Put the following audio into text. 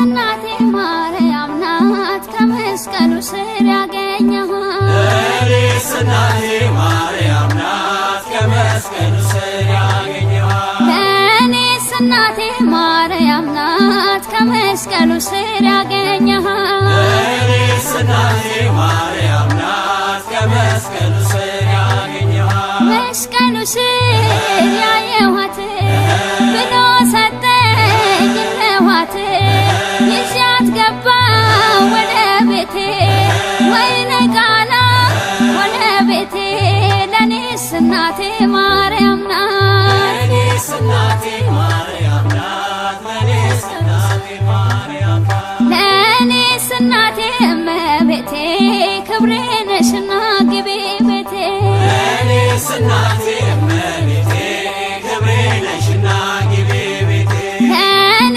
እናቴ ማርያም ናት ከመስቀሉ ስር ያገኘኋት እኔስ እናቴ ማርያም ናት ከመስቀሉ ስር ያገኘኋት እኔስ እናቴ ማርያም ናት ከመስቀሉ ስር ያገኘኋት እኔስ እናቴ ማርያም ናት ከመስቀሉ ስር ያገኘኋት መስቀሉ ስር ያየኋት ብሎ ሰጠኝ ለዋት ይዣት ገባሁ ወደ ቤቴ ወይኔ ቃና ወደ ቤቴ ለኔስ እናቴ ማርያም ናት ለኔስ እናቴ ማርያም ናት ለኔስ እናቴ ማርያም ናት ለኔስ እናቴ እመቤቴ ክብሬ ነሽና ግቢ ቤቴ ለኔስ እናቴ